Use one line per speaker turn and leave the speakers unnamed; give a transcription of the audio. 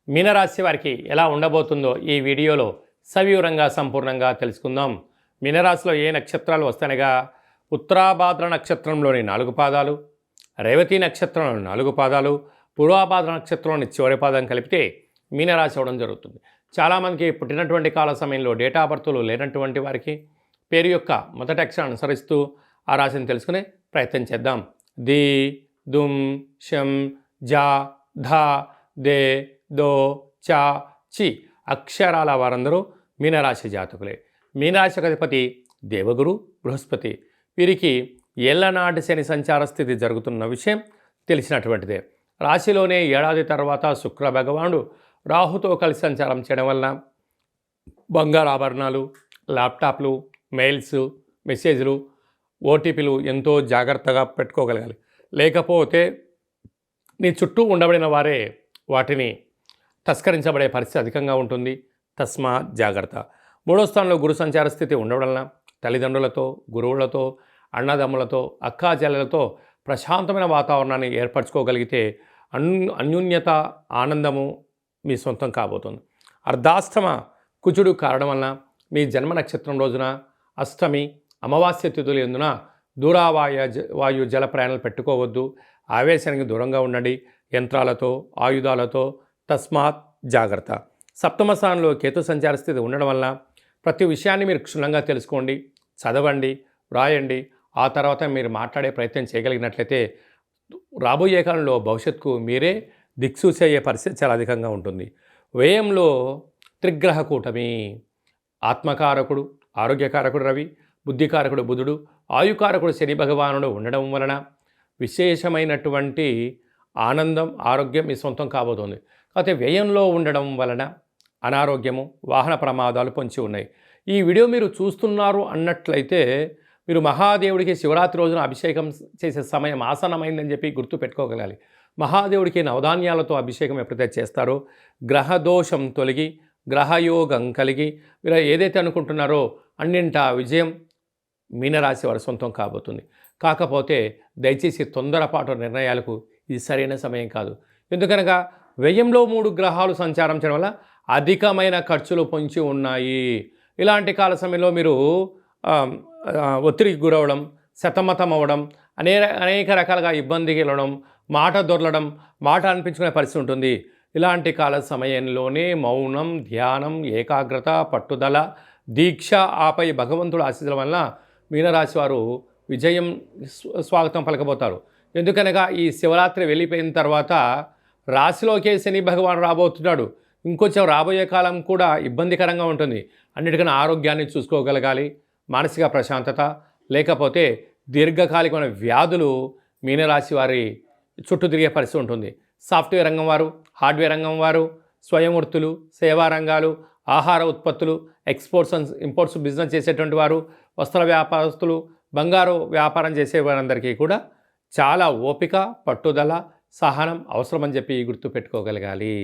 మీనరాశి వారికి ఎలా ఉండబోతుందో ఈ వీడియోలో సవివరంగా సంపూర్ణంగా తెలుసుకుందాం. మీనరాశిలో ఏ నక్షత్రాలు వస్తాయనగా ఉత్తరాభాద్ర నక్షత్రంలోని 4 పాదాలు, రేవతి నక్షత్రంలోని 4 పాదాలు, పూర్వాభాద్ర నక్షత్రంలోని చివరి పాదం కలిపితే మీనరాశి అవ్వడం జరుగుతుంది. చాలామందికి పుట్టినటువంటి కాల సమయంలో డేటా బర్త్లు లేనటువంటి వారికి పేరు యొక్క మొదటి అక్షరాన్ని అనుసరిస్తూ ఆ రాశిని తెలుసుకునే ప్రయత్నం చేద్దాం. ది, దుమ్, షం, జా, ధా, దే, దో, చా, చి అక్షరాల వారందరూ మీనరాశి జాతకులే. మీనరాశి అధిపతి దేవగురు బృహస్పతి. వీరికి ఏళ్లనాటి శని సంచార స్థితి జరుగుతున్న విషయం తెలిసినటువంటిదే. రాశిలోనే ఏడాది తర్వాత శుక్ర భగవానుడు రాహుతో కలిసి సంచారం చేయడం వలన బంగారు ఆభరణాలు, ల్యాప్టాప్లు, మెయిల్స్, మెసేజ్లు, ఓటీపీలు ఎంతో జాగ్రత్తగా పెట్టుకోగలగాలి. లేకపోతే నీ చుట్టూ ఉండబడిన వారే వాటిని తస్కరించబడే పరిస్థితి అధికంగా ఉంటుంది. తస్మాత్ జాగ్రత్త. 3వ స్థానంలో గురు సంచార స్థితి ఉండడం వలన తల్లిదండ్రులతో, గురువులతో, అన్నదమ్ములతో, అక్కాచెల్లెలతో ప్రశాంతమైన వాతావరణాన్ని ఏర్పరచుకోగలిగితే అన్యోన్యత, ఆనందము మీ సొంతం కాబోతుంది. అర్ధాష్టమ కుజుడు కారణం వలన మీ జన్మ నక్షత్రం రోజున అష్టమి, అమావాస్య తిథులు ఎందున వాయు జల ప్రయాణాలు పెట్టుకోవద్దు. ఆవేశానికి దూరంగా ఉండండి. యంత్రాలతో, ఆయుధాలతో తస్మాత్ జాగ్రత్త. 7వ స్థానంలో కేతు సంచార స్థితి ఉండడం వలన ప్రతి విషయాన్ని మీరు క్షుణ్ణంగా తెలుసుకోండి, చదవండి, వ్రాయండి. ఆ తర్వాత మీరు మాట్లాడే ప్రయత్నం చేయగలిగినట్లయితే రాబోయే కాలంలో భవిష్యత్తుకు మీరే దిక్సూచి అయ్యే పరిస్థితి చాలా అధికంగా ఉంటుంది. వ్యయంలో త్రిగ్రహ కూటమి. ఆత్మకారకుడు, ఆరోగ్యకారకుడు రవి, బుద్ధికారకుడు బుధుడు, ఆయుకారకుడు శని భగవానుడు ఉండడం వలన విశేషమైనటువంటి ఆనందం, ఆరోగ్యం మీ సొంతం కాబోతోంది. కాకపోతే వ్యయంలో ఉండడం వలన అనారోగ్యము, వాహన ప్రమాదాలు పొంచి ఉన్నాయి. ఈ వీడియో మీరు చూస్తున్నారు అన్నట్లయితే మీరు మహాదేవుడికి శివరాత్రి రోజున అభిషేకం చేసే సమయం ఆసన్నమైందని చెప్పి గుర్తు పెట్టుకోగలగాలి. మహాదేవుడికి నవధాన్యాలతో అభిషేకం ఎప్పుడైతే చేస్తారో గ్రహదోషం తొలగి, గ్రహయోగం కలిగి మీరు ఏదైతే అనుకుంటున్నారో అన్నింటా విజయం మీనరాశి వారి సొంతం కాబోతుంది. కాకపోతే దయచేసి తొందరపాటు నిర్ణయాలకు ఇది సరైన సమయం కాదు. ఎందుకనగా వ్యయంలో 3 గ్రహాలు సంచారం చేయడం వల్ల అధికమైన ఖర్చులు పొంచి ఉన్నాయి. ఇలాంటి కాల సమయంలో మీరు ఒత్తిడికి గురవడం, సతమతం అవ్వడం, అనేక రకాలుగా ఇబ్బందికి వెళ్ళడం, మాట దొరలడం, మాట అనిపించుకునే పరిస్థితి ఉంటుంది. ఇలాంటి కాల సమయంలోనే మౌనం, ధ్యానం, ఏకాగ్రత, పట్టుదల, దీక్ష, ఆపై భగవంతుడు ఆశీస్సుల వలన మీనరాశి వారు విజయం స్వాగతం పలకబోతారు. ఎందుకనగా ఈ శివరాత్రి వెళ్ళిపోయిన తర్వాత రాశిలోకే శని భగవాన్ రాబోతున్నాడు. ఇంకొంచెం రాబోయే కాలం కూడా ఇబ్బందికరంగా ఉంటుంది. అన్నిటికన్నా ఆరోగ్యాన్ని చూసుకోగలగాలి, మానసిక ప్రశాంతత, లేకపోతే దీర్ఘకాలికమైన వ్యాధులు మీనరాశి వారి చుట్టూ తిరిగే పరిస్థితి ఉంటుంది. సాఫ్ట్వేర్ రంగం వారు, హార్డ్వేర్ రంగం వారు, స్వయం వృత్తులు, సేవా రంగాలు, ఆహార ఉత్పత్తులు, ఎక్స్పోర్ట్స్ అండ్ ఇంపోర్ట్స్ బిజినెస్ చేసేటువంటి వారు, వస్త్ర వ్యాపారస్తులు, బంగారు వ్యాపారం చేసే వారందరికీ కూడా చాలా ఓపిక, పట్టుదల, సహనం అవసరమని చెప్పి గుర్తుపెట్టుకోగలగాలి.